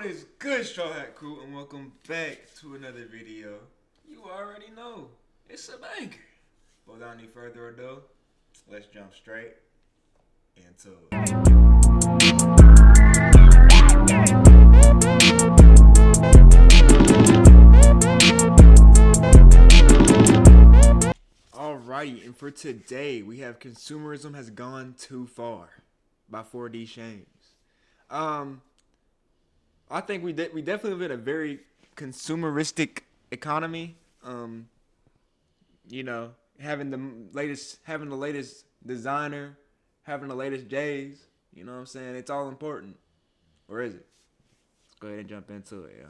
What is good, Straw Hat Crew, and welcome back to another video. You already know, it's a banger. But without any further ado, let's jump straight into it. Alright, and for today, we have Consumerism Has Gone Too Far by 4D Shames. I think we definitely live in a very consumeristic economy. You know, having the latest designer, having the latest J's, you know what I'm saying? It's all important. Or is it? Let's go ahead and jump into it,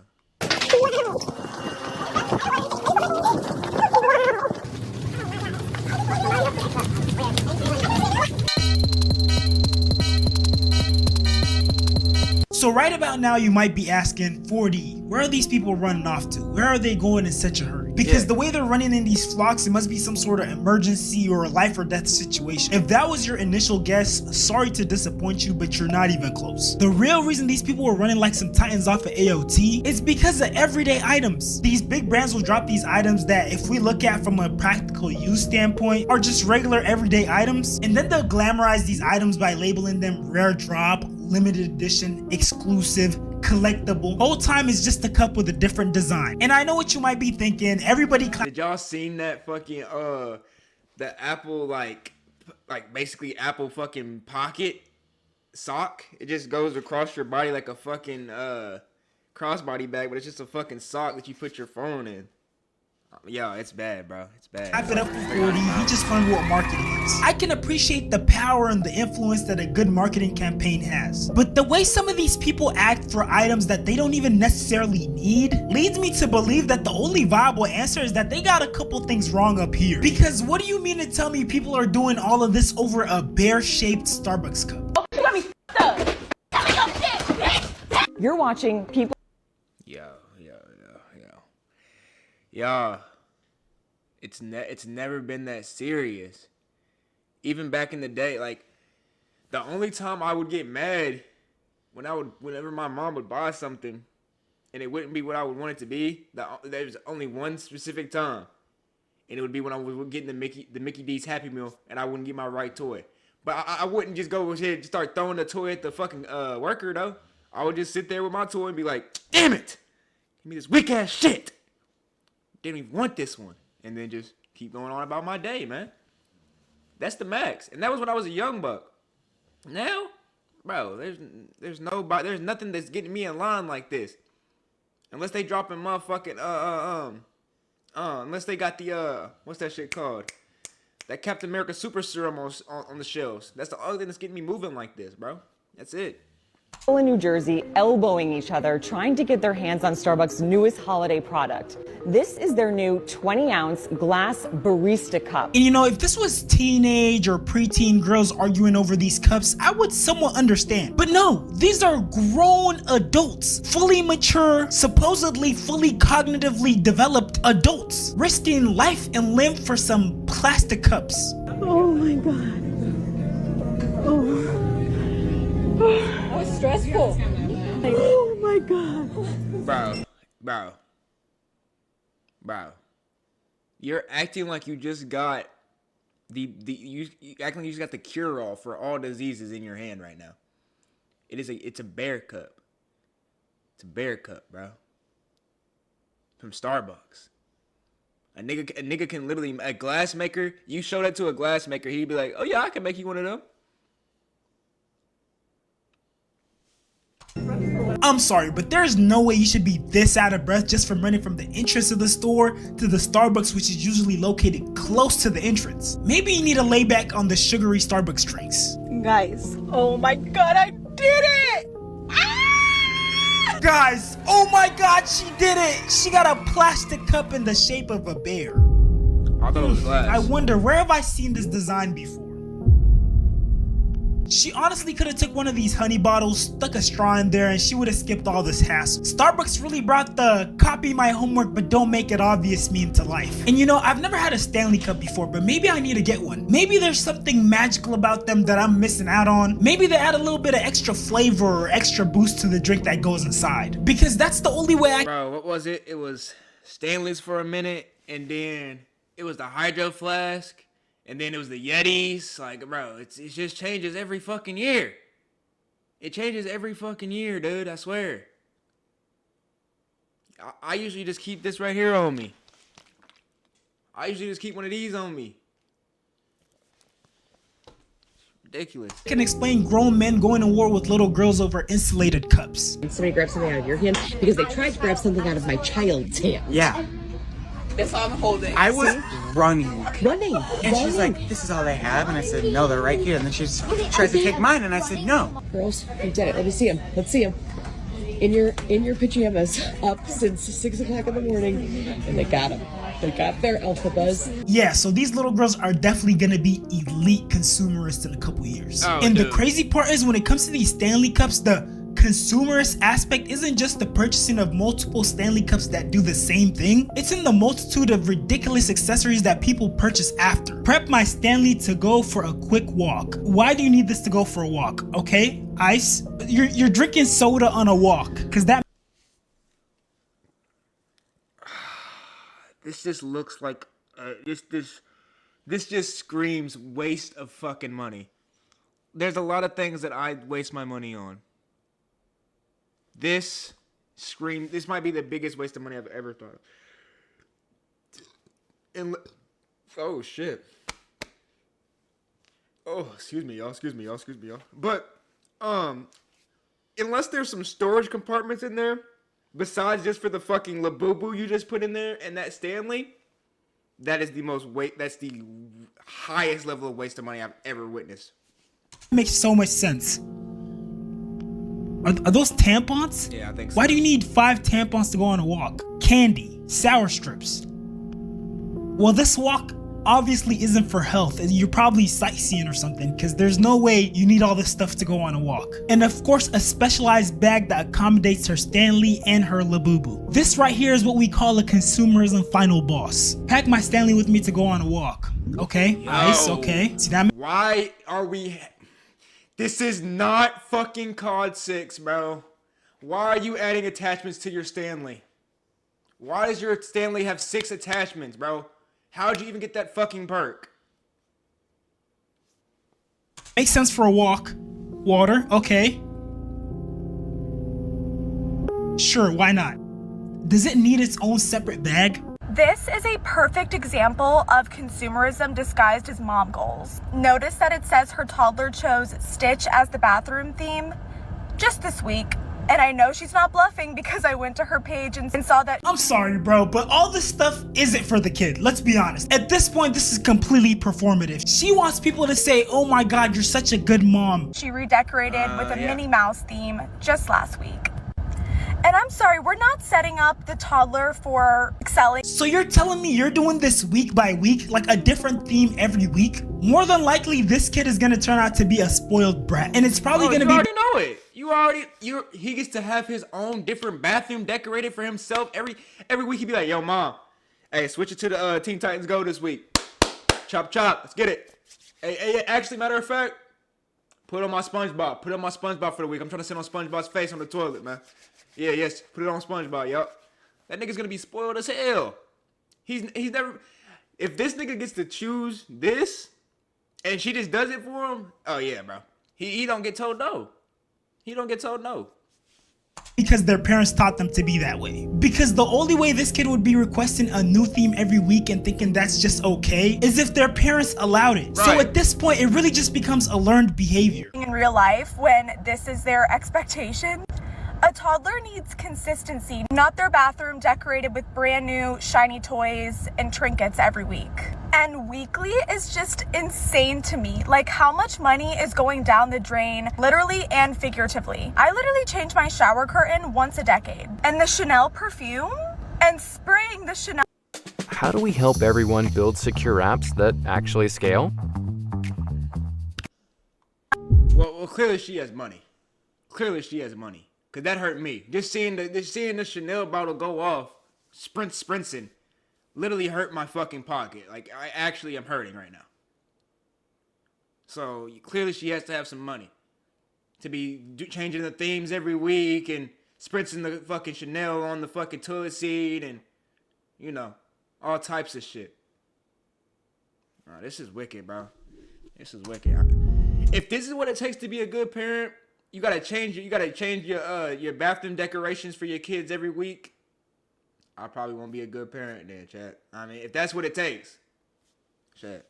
So right about now you might be asking, 4D, where are these people running off to? Where are they going in such a hurry? Because the way they're running in these flocks, it must be some sort of emergency or a life or death situation. If that was your initial guess, sorry to disappoint you, but you're not even close. The real reason these people were running like some titans off of AOT is because of everyday items. These big brands will drop these items that, if we look at from a practical use standpoint, are just regular everyday items, and then they'll glamorize these items by labeling them rare drop, limited edition, exclusive, collectible. Whole time is just a cup with a different design. And I know what you might be thinking. Everybody Did y'all seen that fucking the Apple like basically Apple fucking pocket sock? It just goes across your body like a fucking crossbody bag, but it's just a fucking sock that you put your phone in. Yo, it's bad, bro. It's bad. Wrap it up for 4D. He just learned what marketing is. I can appreciate the power and the influence that a good marketing campaign has. But the way some of these people act for items that they don't even necessarily need leads me to believe that the only viable answer is that they got a couple things wrong up here. Because what do you mean to tell me people are doing all of this over a bear-shaped Starbucks cup? Oh, you got me up. You're watching people. Yo, it's never been that serious. Even back in the day, like the only time I would get mad whenever my mom would buy something and it wouldn't be what I would want it to be. There's only one specific time, and it would be when I was getting the Mickey D's Happy Meal and I wouldn't get my right toy. But I wouldn't just go ahead and start throwing the toy at the fucking worker though. I would just sit there with my toy and be like, damn it, give me this wick ass shit. Didn't even want this one, and then just keep going on about my day, man. That's the max, and that was when I was a young buck. Now, bro, there's nothing that's getting me in line like this, unless they dropping motherfucking unless they got the what's that shit called? That Captain America Super Serum on the shelves. That's the only thing that's getting me moving like this, bro. That's it. People in New Jersey elbowing each other, trying to get their hands on Starbucks' newest holiday product. This is their new 20-ounce glass barista cup. And you know, if this was teenage or preteen girls arguing over these cups, I would somewhat understand. But no, these are grown adults, fully mature, supposedly fully cognitively developed adults, risking life and limb for some plastic cups. Oh my God. Oh. That was stressful. Oh my God. Bro. You're acting like you just got you acting like you just got the cure-all for all diseases in your hand right now. It's a bear cup. It's a bear cup, bro. From Starbucks. A nigga can literally, a glass maker, you show that to a glass maker, he'd be like, oh yeah, I can make you one of them. I'm sorry, but there's no way you should be this out of breath just from running from the entrance of the store to the Starbucks, which is usually located close to the entrance. Maybe you need to lay back on the sugary Starbucks drinks. Guys, oh my God, I did it! Ah! Guys, oh my God, she did it! She got a plastic cup in the shape of a bear. I thought it was glass. I wonder, where have I seen this design before? She honestly could have took one of these honey bottles, stuck a straw in there, and she would have skipped all this hassle. Starbucks really brought the copy my homework but don't make it obvious meme to life. And you know, I've never had a Stanley Cup before, but maybe I need to get one. Maybe there's something magical about them that I'm missing out on. Maybe they add a little bit of extra flavor or extra boost to the drink that goes inside. Because that's the only way I— Bro, what was it? It was Stanley's for a minute, and then it was the Hydro Flask, and then it was the Yetis. Like, bro, it just changes every fucking year. It changes every fucking year, dude, I swear. I usually just keep this right here on me. I usually just keep one of these on me. Ridiculous. can explain grown men going to war with little girls over insulated cups. Somebody grabbed something out of your hand because they tried to grab something out of my child's hand. Yeah. That's all I'm holding. I was running. Running. And she's like, this is all they have. And I said, no, they're right here. And then she tries to take mine. And I said, no. Girls, you did it. Let me see him. Let's see him. In your pajamas, up since 6 o'clock in the morning, and they got him. They got their alpha buzz. Yeah, so these little girls are definitely gonna be elite consumerists in a couple years. Oh, and dude. the crazy part is when it comes to these Stanley Cups, the consumerist aspect isn't just the purchasing of multiple Stanley Cups that do the same thing. It's in the multitude of ridiculous accessories that people purchase after. Prep my Stanley to go for a quick walk. Why do you need this to go for a walk? Okay, Ice, you're drinking soda on a walk, cause that— This just looks like this just screams waste of fucking money. There's a lot of things that I waste my money on. This might be the biggest waste of money I've ever thought of. And oh shit. Oh, excuse me, y'all. But unless there's some storage compartments in there, besides just for the fucking Labubu you just put in there and that Stanley, that's the highest level of waste of money I've ever witnessed. makes so much sense. Are those tampons? Yeah, I think so. Why do you need 5 tampons to go on a walk? Candy, sour strips. Well, this walk obviously isn't for health, and you're probably sightseeing or something, because there's no way you need all this stuff to go on a walk. And of course, a specialized bag that accommodates her Stanley and her Labubu. This right here is what we call a consumerism final boss. Pack my Stanley with me to go on a walk. Okay, nice, okay. See that? Why are we... This is not fucking COD 6, bro. Why are you adding attachments to your Stanley? Why does your Stanley have 6 attachments, bro? How'd you even get that fucking perk? Makes sense for a walk. Water, okay. Sure, why not? Does it need its own separate bag? This is a perfect example of consumerism disguised as mom goals. Notice that it says her toddler chose Stitch as the bathroom theme just this week. And I know she's not bluffing because I went to her page and saw that. I'm sorry, bro, but all this stuff isn't for the kid. Let's be honest. At this point, this is completely performative. She wants people to say, oh my God, you're such a good mom. She redecorated with a Minnie Mouse theme just last week. And I'm sorry, we're not setting up the toddler for excelling. So you're telling me you're doing this week by week, like a different theme every week? More than likely, this kid is gonna turn out to be a spoiled brat. And it's probably gonna be— You already know it. He gets to have his own different bathroom decorated for himself. Every week he'd be like, yo, mom, hey, switch it to the Teen Titans Go this week. Chop, let's get it. Hey, actually, matter of fact, put on my SpongeBob. Put on my SpongeBob for the week. I'm trying to sit on SpongeBob's face on the toilet, man. Yeah, yes, put it on SpongeBob, yup. That nigga's gonna be spoiled as hell. He's never... If this nigga gets to choose this, and she just does it for him, oh yeah, bro. He don't get told no. He don't get told no. Because their parents taught them to be that way. Because the only way this kid would be requesting a new theme every week and thinking that's just okay is if their parents allowed it. Right. So at this point, it really just becomes a learned behavior. In real life, when this is their expectation, a toddler needs consistency, not their bathroom decorated with brand new shiny toys and trinkets every week. And weekly is just insane to me. Like, how much money is going down the drain, literally and figuratively. I literally change my shower curtain once a decade. And the Chanel perfume and spraying the Chanel. How do we help everyone build secure apps that actually scale? clearly she has money. Clearly she has money. Cause that hurt me. Just seeing the Chanel bottle go off, sprinting, literally hurt my fucking pocket. Like I actually am hurting right now. So clearly she has to have some money to be changing the themes every week and spritzing the fucking Chanel on the fucking toilet seat and, you know, all types of shit. Oh, this is wicked, bro. This is wicked. If this is what it takes to be a good parent, you gotta change your bathroom decorations for your kids every week. I probably won't be a good parent then, chat. I mean, if that's what it takes, chat.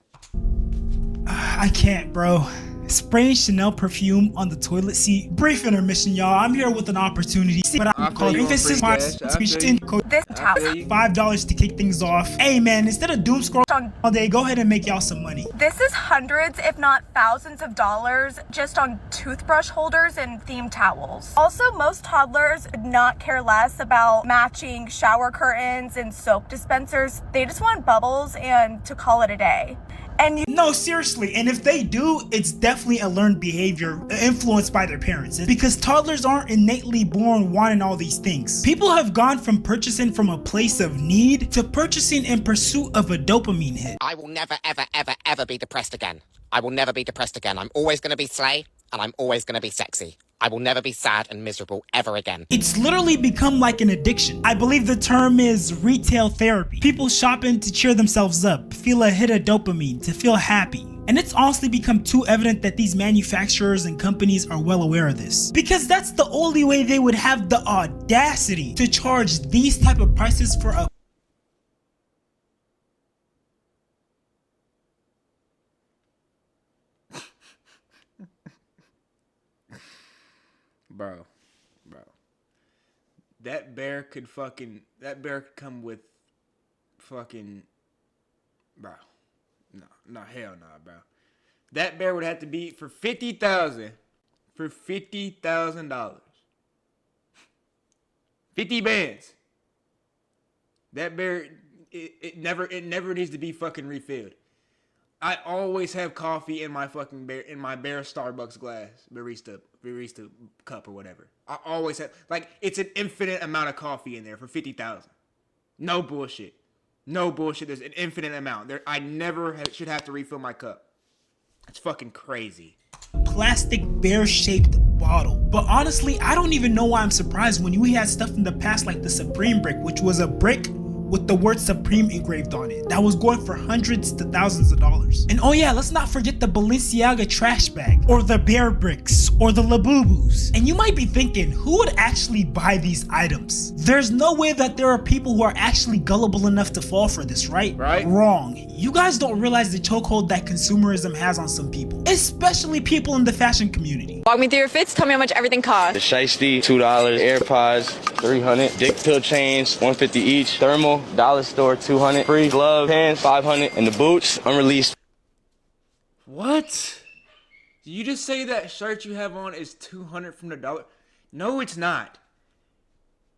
I can't, bro. Spraying Chanel perfume on the toilet seat. Brief intermission, y'all. I'm here with an opportunity. But I'm calling this is my This towel. $5 to kick things off. Hey man, instead of doom scrolling all day, go ahead and make y'all some money. This is hundreds, if not thousands of dollars just on toothbrush holders and themed towels. Also, most toddlers would not care less about matching shower curtains and soap dispensers. They just want bubbles and to call it a day. And no, seriously, and if they do, it's definitely a learned behavior influenced by their parents, because toddlers aren't innately born wanting all these things. People have gone from purchasing from a place of need to purchasing in pursuit of a dopamine hit. I will never, ever, ever, ever be depressed again. I will never be depressed again. I'm always going to be slay, and I'm always going to be sexy. I will never be sad and miserable ever again. It's literally become like an addiction. I believe the term is retail therapy. People shopping to cheer themselves up, feel a hit of dopamine, to feel happy. And it's honestly become too evident that these manufacturers and companies are well aware of this, because that's the only way they would have the audacity to charge these type of prices for a Bro. That bear could come with fucking, bro. No, hell no, bro. That bear would have to be for $50,000. For $50,000. 50 bands. That bear, it never needs to be fucking refilled. I always have coffee in my fucking bear Starbucks glass, barista cup or whatever. I always have, like, it's an infinite amount of coffee in there for $50,000. No bullshit. There's an infinite amount there. I never should have to refill my cup. It's fucking crazy. Plastic bear-shaped bottle. But honestly, I don't even know why I'm surprised when we had stuff in the past like the Supreme brick, which was a brick with the word Supreme engraved on it, that was going for hundreds to thousands of dollars. And oh yeah, let's not forget the Balenciaga trash bag, or the bear bricks, or the Labubus. And you might be thinking, who would actually buy these items? There's no way that there are people who are actually gullible enough to fall for this, right? Wrong. You guys don't realize the chokehold that consumerism has on some people, especially people in the fashion community. Walk me through your fits, tell me how much everything costs. The shiesty, $2, AirPods, $300, dick pill chains, $150 each, thermal, dollar store, $200, free glove, pants, $500, and the boots, unreleased. What? Did you just say that shirt you have on is $200 from the dollar? No, it's not.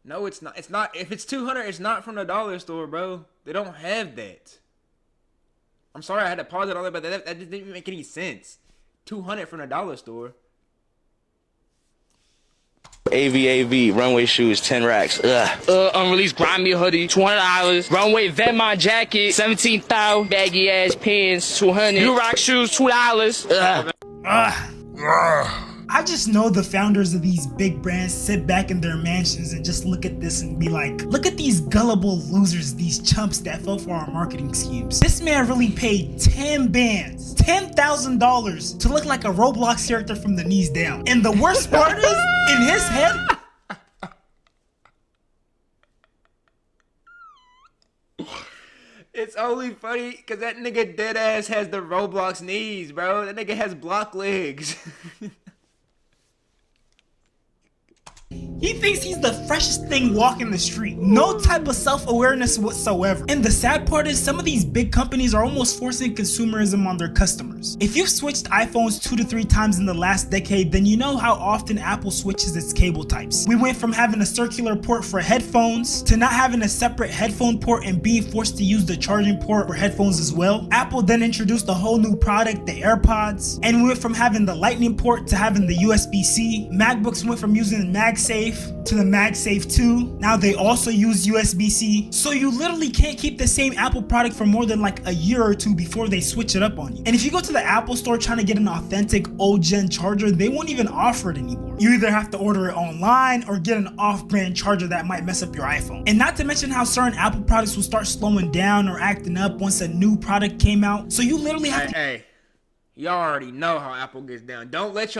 No, it's not. It's not. If it's $200, it's not from the dollar store, bro. They don't have that. I'm sorry I had to pause it all, but that didn't even make any sense. $200 from the dollar store. AV, runway shoes, 10 racks. Unreleased grimy hoodie, $200. Runway Venmont jacket, $17,000. Baggy ass pants, $200. New rock shoes, $2. I just know the founders of these big brands sit back in their mansions and just look at this and be like, look at these gullible losers, these chumps that fell for our marketing schemes. This man really paid 10 bands, $10,000 to look like a Roblox character from the knees down. And the worst part is, in his head, it's only funny because that nigga dead ass has the Roblox knees, bro. That nigga has block legs. he thinks he's the freshest thing walking the street. No type of self-awareness whatsoever. And the sad part is some of these big companies are almost forcing consumerism on their customers. If you've switched iPhones 2 to 3 times in the last decade, then you know how often Apple switches its cable types. We went from having a circular port for headphones to not having a separate headphone port and being forced to use the charging port for headphones as well. Apple then introduced a whole new product, the AirPods, and we went from having the Lightning port to having the USB-C. MacBooks went from using MagSafe to the MagSafe 2. Now they also use USB-C. So you literally can't keep the same Apple product for more than like a year or two before they switch it up on you. And if you go to the Apple store trying to get an authentic old gen charger, they won't even offer it anymore. You either have to order it online or get an off-brand charger that might mess up your iPhone. And not to mention how certain Apple products will start slowing down or acting up once a new product came out. So you literally have to— Hey, y'all already know how Apple gets down. Don't let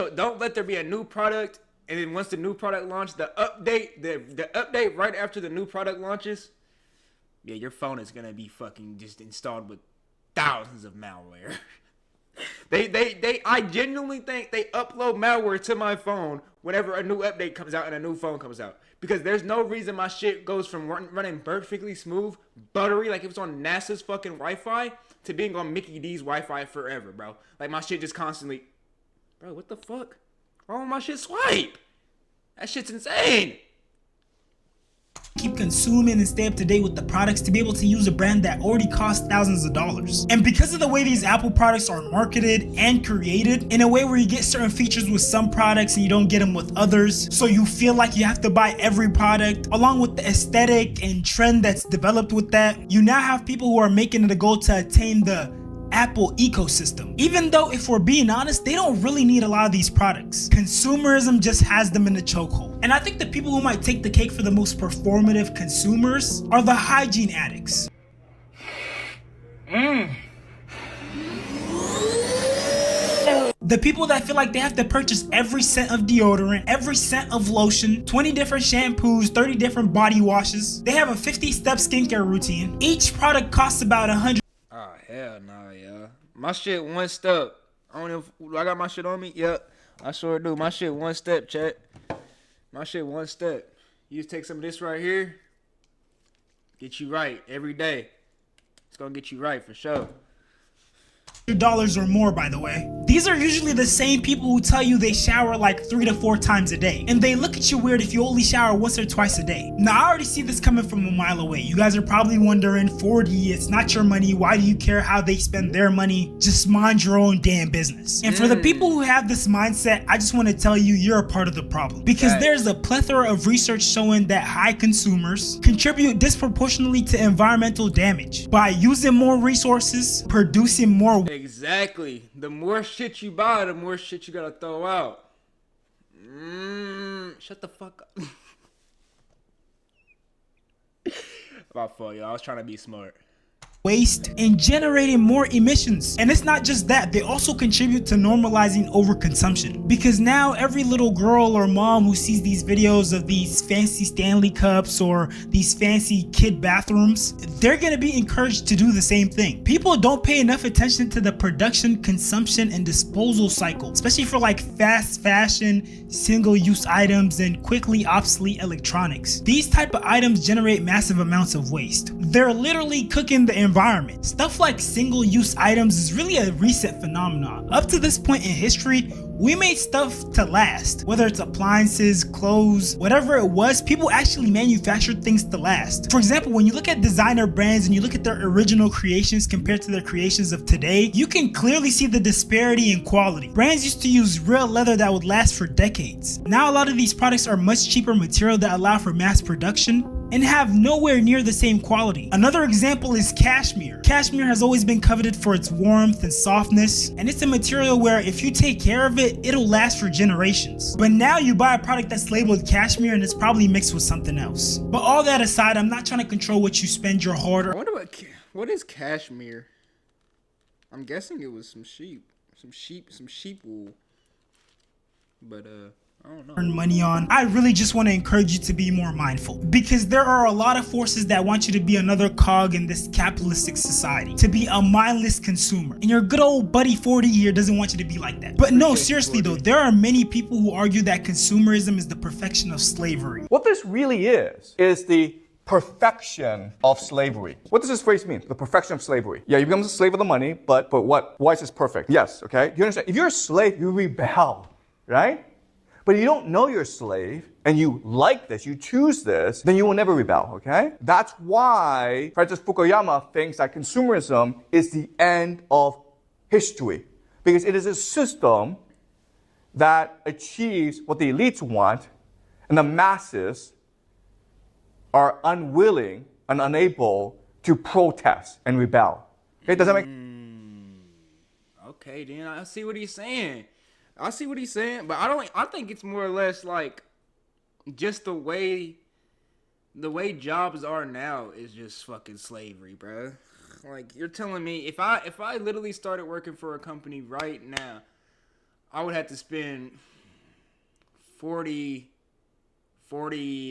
there be a new product, and then once the new product launches, the update right after the new product launches, yeah, your phone is gonna be fucking just installed with thousands of malware. I genuinely think they upload malware to my phone whenever a new update comes out and a new phone comes out. Because there's no reason my shit goes from running perfectly smooth, buttery, like it was on NASA's fucking Wi-Fi, to being on Mickey D's Wi-Fi forever, bro. Like my shit just constantly, bro, what the fuck? Why won't my shit swipe? That shit's insane. keep consuming and stay up to date with the products to be able to use a brand that already costs thousands of dollars. And because of the way these Apple products are marketed and created in a way where you get certain features with some products and you don't get them with others, so you feel like you have to buy every product, along with the aesthetic and trend that's developed with that, you now have people who are making it a goal to attain the Apple ecosystem. Even though, if we're being honest, they don't really need a lot of these products. Consumerism just has them in the chokehold. And I think the people who might take the cake for the most performative consumers are the hygiene addicts. The people that feel like they have to purchase every scent of deodorant, every scent of lotion, 20 different shampoos, 30 different body washes. They have a 50-step skincare routine. Each product costs about $100. Oh, hell no, yeah. My shit one step. I don't know if I got my shit on me. Yep, I sure do. My shit one step, chat. My shit one step. You just take some of this right here. Get you right every day. It's gonna get you right for sure. $100 or more, by the way. These are usually the same people who tell you they shower like 3 to 4 times a day, and they look at you weird if you only shower once or twice a day. Now, I already see this coming from a mile away. You guys are probably wondering, 40, it's not your money. Why do you care how they spend their money? Just mind your own damn business. And for the people who have this mindset, I just want to tell you, you're a part of the problem, because there's a plethora of research showing that high consumers contribute disproportionately to environmental damage by using more resources, producing more. Exactly. The more shit you buy, the more shit you gotta throw out. Shut the fuck up. My fault, y'all. I was trying to be smart. Waste and generating more emissions. And it's not just that, they also contribute to normalizing overconsumption, because now every little girl or mom who sees these videos of these fancy Stanley cups or these fancy kid bathrooms, they're gonna be encouraged to do the same thing. People don't pay enough attention to the production, consumption, and disposal cycle, especially for like fast fashion, single-use items, and quickly obsolete electronics. These type of items generate massive amounts of waste. They're literally cooking the environment. Stuff like single-use items is really a recent phenomenon. Up to this point in history, we made stuff to last. Whether it's appliances, clothes, whatever it was, people actually manufactured things to last. For example, when you look at designer brands and you look at their original creations compared to their creations of today, you can clearly see the disparity in quality. Brands used to use real leather that would last for decades. Now a lot of these products are much cheaper material that allow for mass production and have nowhere near the same quality. Another example is cashmere. Cashmere has always been coveted for its warmth and softness, and it's a material where if you take care of it, it'll last for generations. But now you buy a product that's labeled cashmere and it's probably mixed with something else. But all that aside, I'm not trying to control what you spend your hard. I wonder what is cashmere? I'm guessing it was some sheep wool. But earn money on. I really just want to encourage you to be more mindful, because there are a lot of forces that want you to be another cog in this capitalistic society, to be a mindless consumer. And your good old buddy 40 here doesn't want you to be like that. But no, seriously though, there are many people who argue that consumerism is the perfection of slavery. What this really is the perfection of slavery. What does this phrase mean? The perfection of slavery. Yeah, you become a slave of the money, but what? Why is this perfect? Yes, okay? You understand? If you're a slave, you rebel, right? But if you don't know you're a slave, and you like this, you choose this, then you will never rebel, okay? That's why Francis Fukuyama thinks that consumerism is the end of history. Because it is a system that achieves what the elites want, and the masses are unwilling and unable to protest and rebel. Okay, does that make Okay, then I see what he's saying. I see what he's saying, but I think it's more or less like just the way jobs are now is just fucking slavery, bro. Like, you're telling me if I literally started working for a company right now, I would have to spend 40,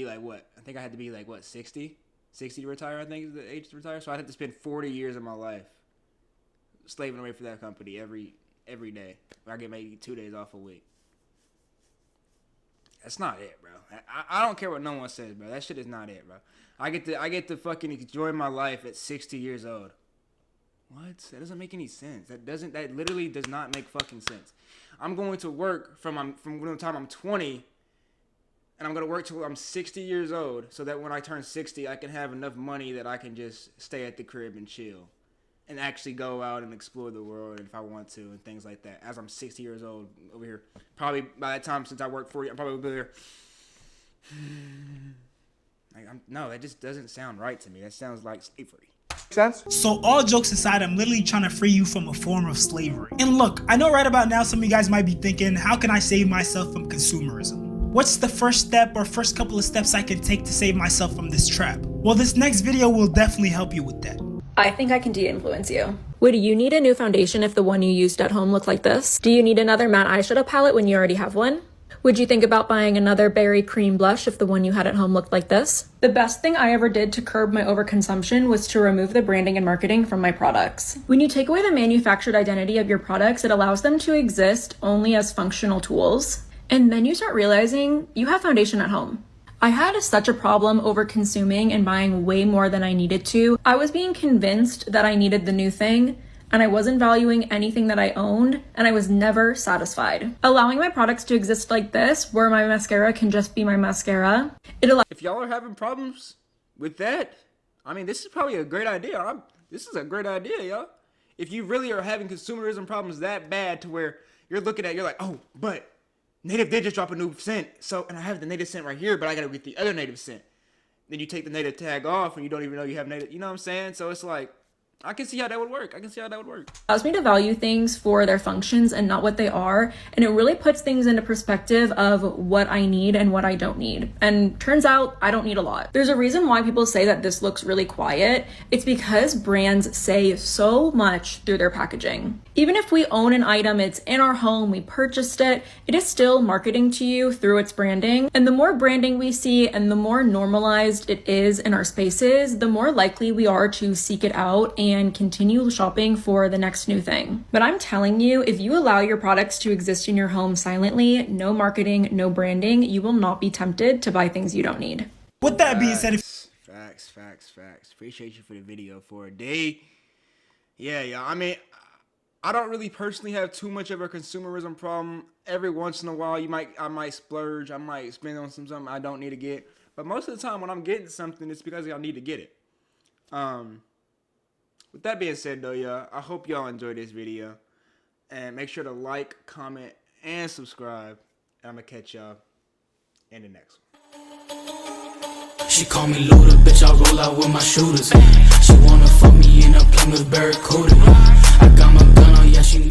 like what? I think I had to be like what, 60 to retire, I think is the age to retire. So I'd have to spend 40 years of my life slaving away for that company every day. I get maybe 2 days off a week. That's not it, bro. I don't care what no one says, bro. That shit is not it, bro. I get to fucking enjoy my life at 60 years old. What? That doesn't make any sense. That literally does not make fucking sense. I'm going to work from the time I'm 20, and I'm going to work till I'm 60 years old, so that when I turn 60, I can have enough money that I can just stay at the crib and chill and actually go out and explore the world if I want to and things like that. As I'm 60 years old over here. Probably by that time, since I work 40, I'm probably there. No, that just doesn't sound right to me. That sounds like slavery. Sense? So all jokes aside, I'm literally trying to free you from a form of slavery. And look, I know right about now some of you guys might be thinking, how can I save myself from consumerism? What's the first step or first couple of steps I can take to save myself from this trap? Well, this next video will definitely help you with that. I think I can de-influence you. Would you need a new foundation if the one you used at home looked like this? Do you need another matte eyeshadow palette when you already have one? Would you think about buying another berry cream blush if the one you had at home looked like this? The best thing I ever did to curb my overconsumption was to remove the branding and marketing from my products. When you take away the manufactured identity of your products, it allows them to exist only as functional tools. And then you start realizing you have foundation at home. I had such a problem over consuming and buying way more than I needed to. I was being convinced that I needed the new thing, and I wasn't valuing anything that I owned, and I was never satisfied. Allowing my products to exist like this, where my mascara can just be my mascara, if y'all are having problems with that, I mean, this is probably a great idea. This is a great idea, y'all. If you really are having consumerism problems that bad to where you're looking at, you're like, oh, but Native did just drop a new scent, so, and I have the Native scent right here, but I gotta get the other Native scent. Then you take the Native tag off and you don't even know you have Native, you know what I'm saying? So it's like, I can see how that would work. Allows me to value things for their functions and not what they are. And it really puts things into perspective of what I need and what I don't need. And turns out I don't need a lot. There's a reason why people say that this looks really quiet. It's because brands say so much through their packaging. Even if we own an item, it's in our home, we purchased it, it is still marketing to you through its branding. And the more branding we see and the more normalized it is in our spaces, the more likely we are to seek it out and continue shopping for the next new thing. But I'm telling you, if you allow your products to exist in your home silently, no marketing, no branding, you will not be tempted to buy things you don't need. With that being said, Facts. Appreciate you for the video for a day. Yeah. I mean, I don't really personally have too much of a consumerism problem. Every once in a while, I might splurge. I might spend on something I don't need to get. But most of the time, when I'm getting something, it's because I need to get it. With that being said, though, y'all, I hope y'all enjoyed this video. And make sure to like, comment, and subscribe. And I'm going to catch y'all in the next one. She call me Luda, bitch, I roll out with my shooters. She wanna fuck me in a Plymouth Barracuda. I got my gun on, yeah, she